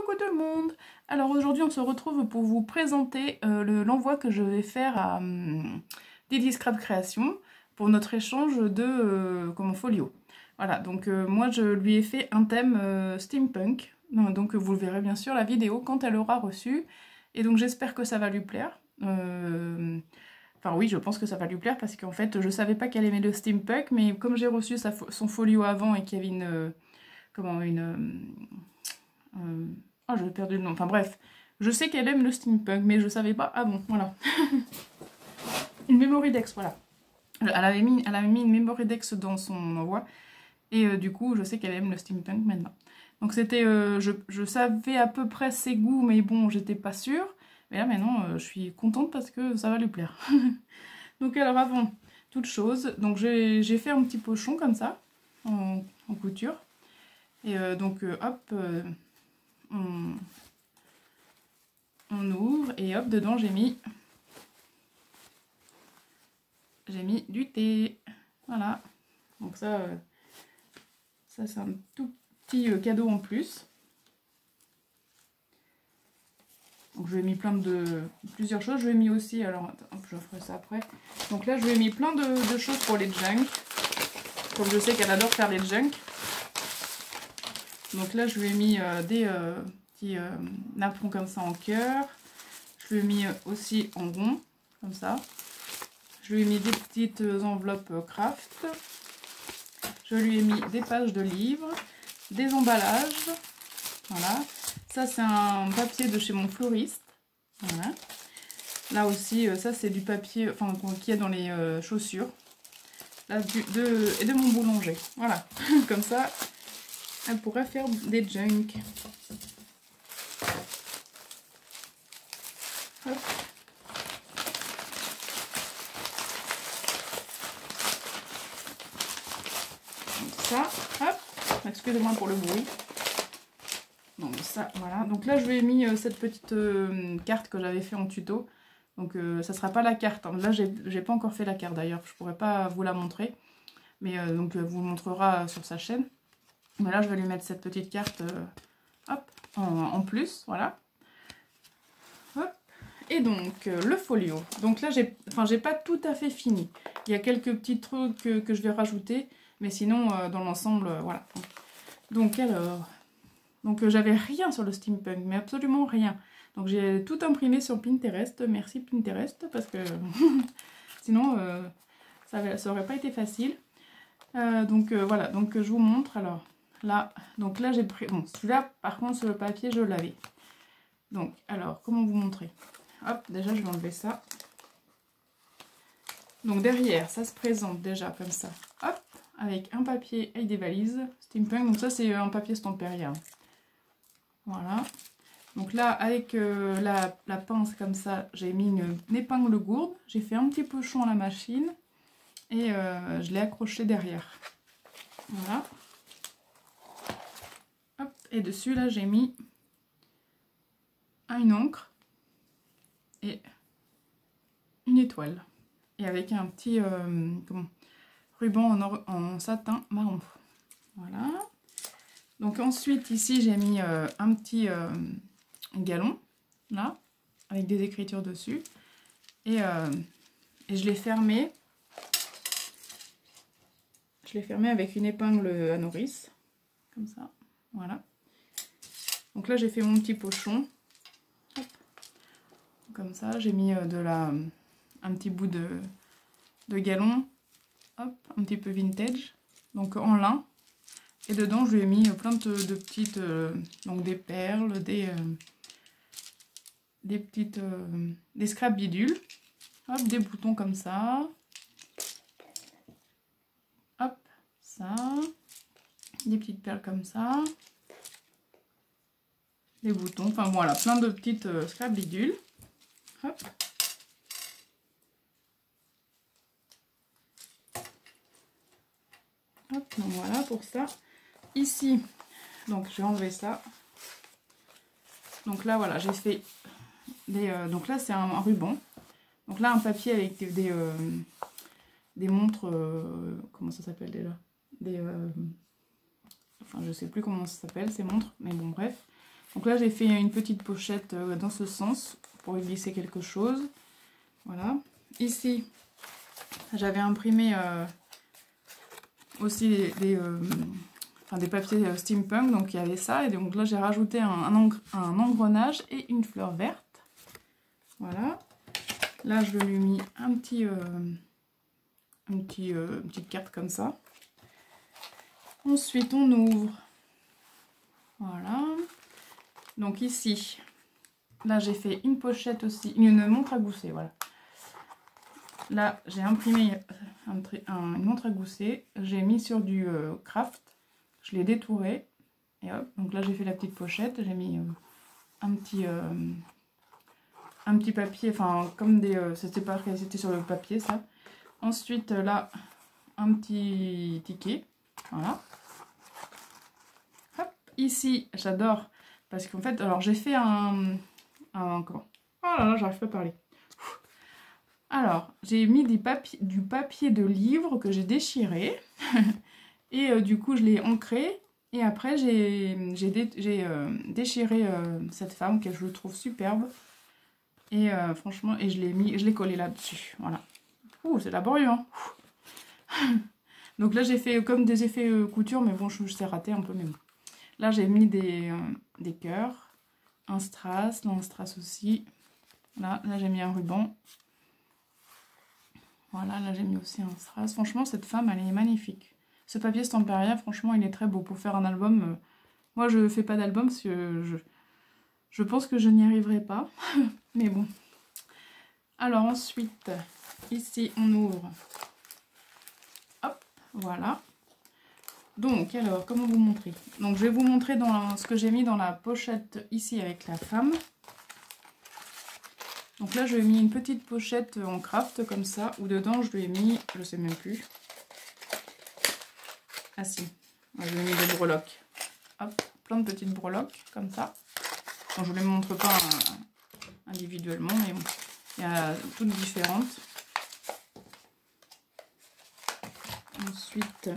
Coucou tout le monde. Alors aujourd'hui on se retrouve pour vous présenter l'envoi que je vais faire à Didi Scrap Création pour notre échange de folio. Voilà, donc moi je lui ai fait un thème steampunk, donc vous le verrez bien sûr la vidéo quand elle aura reçu, et donc j'espère que ça va lui plaire. Enfin oui, je pense que ça va lui plaire parce qu'en fait je savais pas qu'elle aimait le steampunk, mais comme j'ai reçu son folio avant et qu'il y avait oh, j'ai perdu le nom. Enfin bref, je sais qu'elle aime le steampunk, mais je savais pas. Ah bon, voilà. Une memory dex, voilà. Elle avait mis une memory dex dans son envoi. Et du coup, je sais qu'elle aime le steampunk maintenant. Donc c'était... je savais à peu près ses goûts, mais bon, j'étais pas sûre. Mais là, maintenant, je suis contente parce que ça va lui plaire. Donc alors, avant toute chose, donc j'ai fait un petit pochon comme ça, en couture. Et donc, hop... on ouvre et hop, dedans j'ai mis du thé. Voilà, donc ça c'est un tout petit cadeau en plus. Donc je lui ai mis plusieurs choses. Je lui ai mis aussi, alors hop, je ferai ça après. Donc là je lui ai mis plein de choses pour les junk, comme je sais qu'elle adore faire les junk. Donc là je lui ai mis des petits napperons comme ça en cœur. Je lui ai mis aussi en rond, comme ça. Je lui ai mis des petites enveloppes craft. Je lui ai mis des pages de livres, des emballages. Voilà. Ça, c'est un papier de chez mon fleuriste. Voilà. Là aussi, ça, c'est du papier qu'il y a dans les chaussures. Là, et de mon boulanger. Voilà. Comme ça, elle pourrait faire des junk. Hop. Ça, hop, excusez-moi pour le bruit. Donc ça, voilà. Donc là, je lui ai mis cette petite carte que j'avais fait en tuto. Donc ça sera pas la carte. Hein. Là, j'ai pas encore fait la carte d'ailleurs. Je pourrais pas vous la montrer. Mais donc, vous le montrera sur sa chaîne. Mais là, je vais lui mettre cette petite carte, hop, en plus, voilà. Hop. Et donc, le folio. Donc là, j'ai pas tout à fait fini. Il y a quelques petits trucs que je vais rajouter. Mais sinon, dans l'ensemble, voilà. Donc alors, j'avais rien sur le steampunk, mais absolument rien. Donc j'ai tout imprimé sur Pinterest. Merci Pinterest, parce que sinon, ça aurait pas été facile. Voilà, donc je vous montre. Alors là, j'ai pris... Bon, celui-là, par contre, sur le papier, je l'avais. Donc, alors, comment vous montrer? Hop, déjà, je vais enlever ça. Donc derrière, ça se présente déjà comme ça. Hop, avec un papier avec des valises steampunk. Donc ça, c'est un papier Stamperia. Voilà. Donc là, avec la pince comme ça, j'ai mis une épingle gourde. J'ai fait un petit pochon à la machine. Et je l'ai accroché derrière. Voilà. Hop, et dessus, là, j'ai mis une encre et une étoile. Et avec un petit ruban en satin marron. Voilà. Donc ensuite, ici, j'ai mis un petit galon, là, avec des écritures dessus. Et je l'ai fermé. Je l'ai fermé avec une épingle à nourrice, comme ça, voilà. Donc là, j'ai fait mon petit pochon. Hop. Comme ça, j'ai mis un petit bout de galon, hop, un petit peu vintage, donc en lin. Et dedans, je lui ai mis plein de petites, donc des perles, des scrap bidules, hop, des boutons comme ça, hop, ça, des petites perles comme ça, des boutons, enfin voilà, plein de petites scrap bidules, hop. Hop, donc voilà pour ça. Ici, donc je vais enlever ça. Donc là, voilà, j'ai fait des... donc là, c'est un ruban. Donc là, un papier avec des montres... comment ça s'appelle déjà? Enfin, je sais plus comment ça s'appelle, ces montres. Mais bon, bref. Donc là j'ai fait une petite pochette dans ce sens pour y glisser quelque chose. Voilà. Ici j'avais imprimé aussi des papiers steampunk, donc il y avait ça. Et donc là j'ai rajouté un engrenage et une fleur verte. Voilà. Là je lui ai mis une petite carte comme ça. Ensuite on ouvre. Voilà. Donc ici, là j'ai fait une pochette aussi, une montre à gousset, voilà. Là j'ai imprimé une montre à gousset, j'ai mis sur du craft, je l'ai détouré, et hop, donc là j'ai fait la petite pochette, j'ai mis un petit papier, enfin comme des... c'était pas c'était sur le papier ça. Ensuite là, un petit ticket, voilà. Hop, ici j'adore, parce qu'en fait, alors j'ai fait comment? Oh là là, j'arrive pas à parler. Alors, j'ai mis du papier de livre que j'ai déchiré. Et du coup, je l'ai ancré. Et après, j'ai déchiré cette femme que je trouve superbe. Et franchement, et je l'ai collé là-dessus. Voilà. Ouh, c'est laborieux, hein. Donc là, j'ai fait comme des effets couture, mais bon, je sais rater un peu, mais bon. Là, j'ai mis des cœurs, un strass, là, un strass aussi. Là j'ai mis un ruban. Voilà, là j'ai mis aussi un strass. Franchement, cette femme, elle est magnifique. Ce papier Stamperia, franchement, il est très beau pour faire un album. Moi, je fais pas d'album parce que je pense que je n'y arriverai pas. Mais bon. Alors ensuite, ici, on ouvre. Hop, voilà. Donc, alors, comment vous montrer? Donc, je vais vous montrer dans ce que j'ai mis dans la pochette ici avec la femme. Donc là, je lui ai mis une petite pochette en craft comme ça, où dedans, je lui ai mis, je sais même plus. Ah si, je lui ai mis des breloques. Hop, plein de petites breloques comme ça. Bon, je ne vous les montre pas individuellement, mais bon, il y a toutes différentes. Ensuite,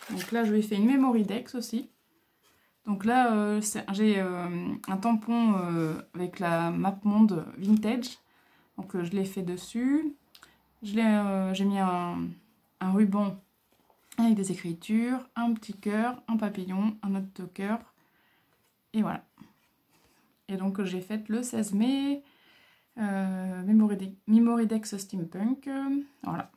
donc là, je lui ai fait une Memory Dex aussi. Donc là, j'ai un tampon avec la map monde vintage. Donc je l'ai fait dessus. J'ai mis un ruban avec des écritures, un petit cœur, un papillon, un autre cœur. Et voilà. Et donc j'ai fait le 16 mai. Memory Dex Steampunk. Voilà.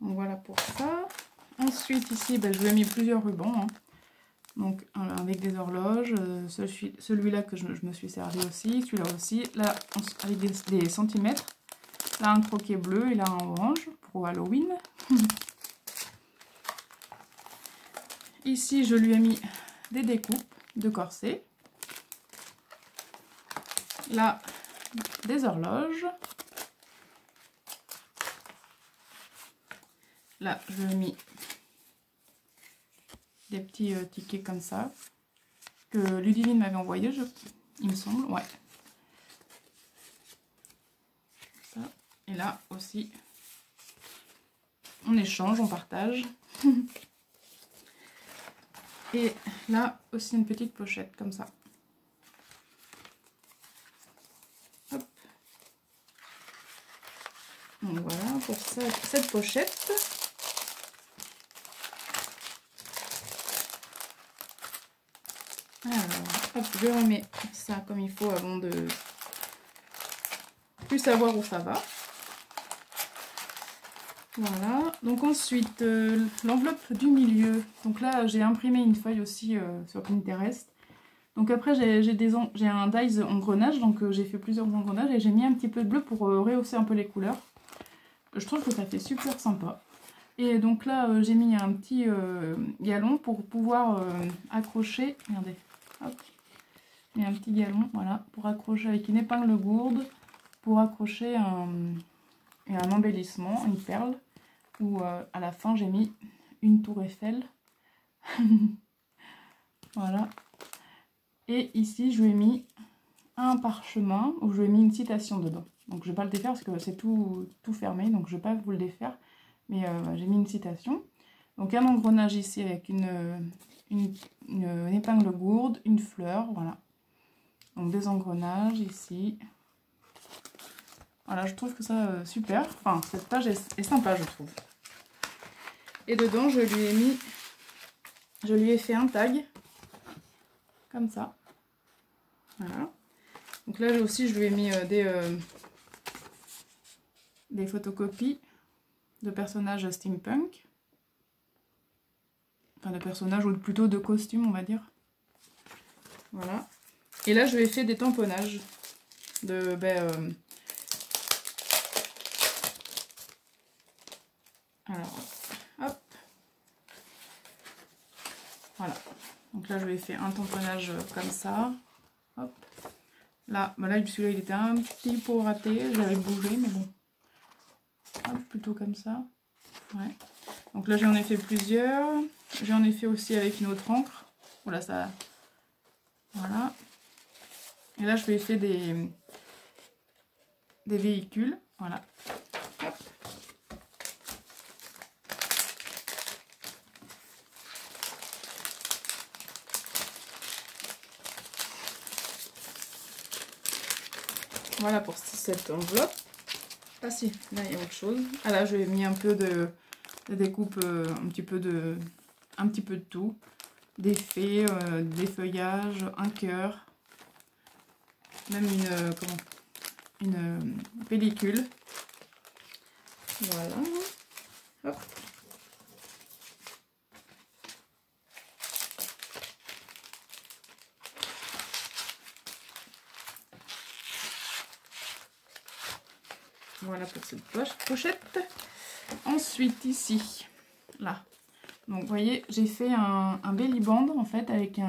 Donc voilà pour ça. Ensuite ici, je lui ai mis plusieurs rubans. Hein. Donc avec des horloges, celui-là que je me suis servi aussi, celui-là aussi, là avec des centimètres, là un croquet bleu et là un orange pour Halloween. Ici je lui ai mis des découpes de corsets, là des horloges, là je lui ai mis des petits tickets comme ça que Ludivine m'avait envoyé, il me semble, ouais. Ça. Et là aussi, on échange, on partage. Et là aussi une petite pochette comme ça. Hop. Donc voilà pour ça, cette pochette. Alors, hop, je remets ça comme il faut avant de plus savoir où ça va. Voilà, donc ensuite l'enveloppe du milieu. Donc là j'ai imprimé une feuille aussi sur Pinterest. Donc après j'ai un dies engrenage, donc j'ai fait plusieurs engrenages et j'ai mis un petit peu de bleu pour rehausser un peu les couleurs. Je trouve que ça fait super sympa. Et donc là j'ai mis un petit galon pour pouvoir accrocher. Regardez, hop. Il y a un petit galon, voilà, pour accrocher avec une épingle gourde, pour accrocher un embellissement, une perle, où à la fin j'ai mis une tour Eiffel. Voilà. Et ici je lui ai mis un parchemin où je lui ai mis une citation dedans. Donc je ne vais pas le défaire parce que c'est tout fermé, donc je ne vais pas vous le défaire. Mais j'ai mis une citation. Donc un engrenage ici avec une épingle gourde, une fleur, voilà. Donc des engrenages ici. Voilà, je trouve que ça super. Enfin, cette page est sympa, je trouve. Et dedans, je lui ai fait un tag. Comme ça. Voilà. Donc là aussi, je lui ai mis des photocopies de personnages steampunk. Enfin, de personnages ou plutôt de costumes, on va dire. Voilà. Et là, je lui ai fait des tamponnages de... alors, hop. Voilà. Donc là, je lui ai fait un tamponnage comme ça. Hop. Là, bah là celui-là, il était un petit peu raté. Je l'avais bougé, mais bon. Hop, plutôt comme ça. Ouais. Donc là, j'en ai fait plusieurs. J'en ai fait aussi avec une autre encre. Voilà, ça... Voilà. Et là, je lui ai fait des véhicules. Voilà. Hop. Voilà pour cette enveloppe. Ah si, là il y a autre chose. Ah là, j'ai mis un peu de découpe, un petit peu de tout. Des fées, des feuillages, un cœur. Même une pellicule. Voilà. Hop. Voilà pour cette pochette. Ensuite, ici, là. Donc, vous voyez, j'ai fait un belly band, en fait, avec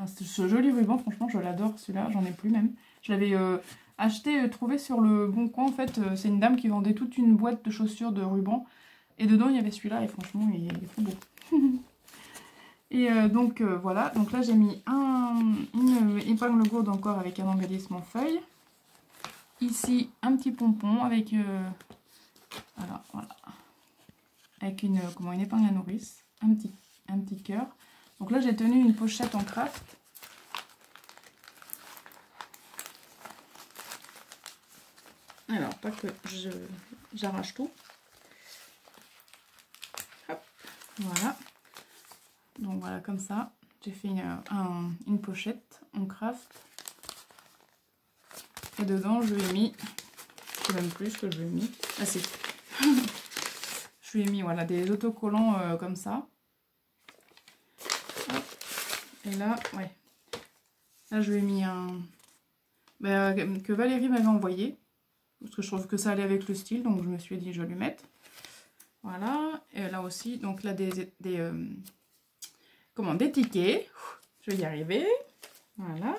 ce joli ruban. Franchement, je l'adore, celui-là. J'en ai plus, même. Je l'avais acheté, trouvé sur le Bon Coin, en fait. C'est une dame qui vendait toute une boîte de chaussures de ruban. Et dedans, il y avait celui-là. Et franchement, il est trop beau. Et donc, voilà. Donc là, j'ai mis une épingle gourde encore avec un embellissement feuille. Ici, un petit pompon avec... voilà. Avec une épingle à nourrice. Un petit cœur. Donc là, j'ai tenu une pochette en craft. Alors, pas que j'arrache tout. Hop, voilà. Donc voilà, comme ça. J'ai fait une pochette en craft. Et dedans, je lui ai mis... Je sais même plus ce que je lui ai mis. Ah si. Je lui ai mis voilà, des autocollants comme ça. Hop. Et là, ouais. Là, je lui ai mis un... que Valérie m'avait envoyé. Parce que je trouve que ça allait avec le style. Donc, je me suis dit, je vais lui mettre. Voilà. Et là aussi, donc là, des tickets. Je vais y arriver. Voilà.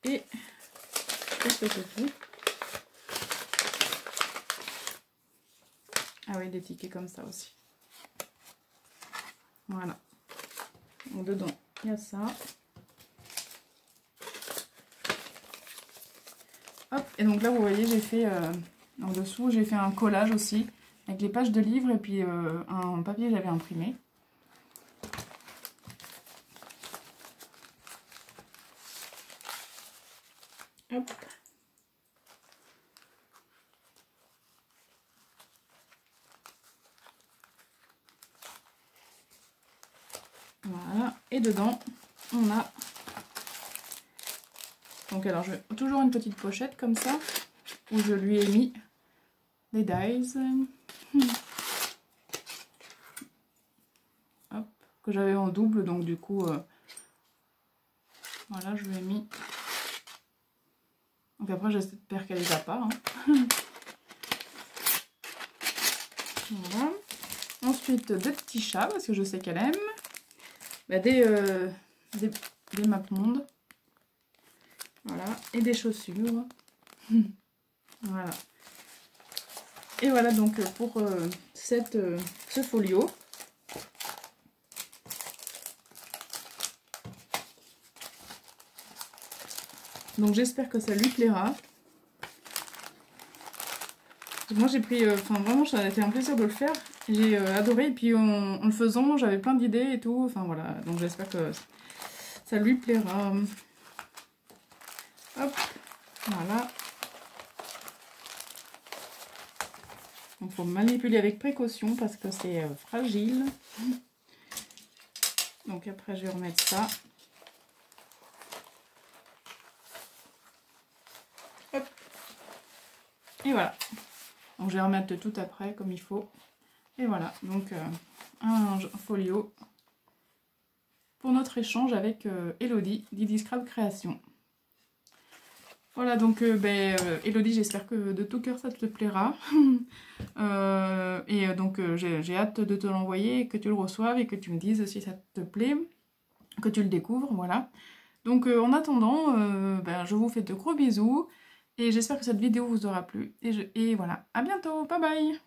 Et... qu'est-ce que c'est tout? Ah oui, des tickets comme ça aussi. Voilà. Donc dedans, il y a ça. Hop, et donc là, vous voyez, j'ai fait, en dessous, j'ai fait un collage aussi, avec les pages de livres et puis un papier que j'avais imprimé. Hop. Voilà, et dedans, on a... Donc alors, toujours une petite pochette comme ça, où je lui ai mis des dies. Hop, que j'avais en double, donc du coup, voilà, je lui ai mis... Donc après, j'espère qu'elle les a pas. Hein. Voilà. Ensuite, des petits chats, parce que je sais qu'elle aime. Bah, des mapmondes. Voilà. Et des chaussures. Voilà. Et voilà donc pour ce folio. Donc j'espère que ça lui plaira. Moi j'ai pris, enfin vraiment ça a été un plaisir de le faire. J'ai adoré, et puis en le faisant, j'avais plein d'idées et tout, enfin voilà, donc j'espère que ça lui plaira. Hop, voilà. Donc il faut manipuler avec précaution parce que c'est fragile. Donc après je vais remettre ça. Hop. Et voilà. Donc je vais remettre tout après comme il faut. Et voilà, donc un folio pour notre échange avec Elodie d'Idi Scrap Création. Voilà, donc Elodie, j'espère que de tout cœur ça te plaira. Donc j'ai hâte de te l'envoyer, que tu le reçoives et que tu me dises si ça te plaît, que tu le découvres, voilà. Donc en attendant, je vous fais de gros bisous et j'espère que cette vidéo vous aura plu. Et voilà, à bientôt, bye bye!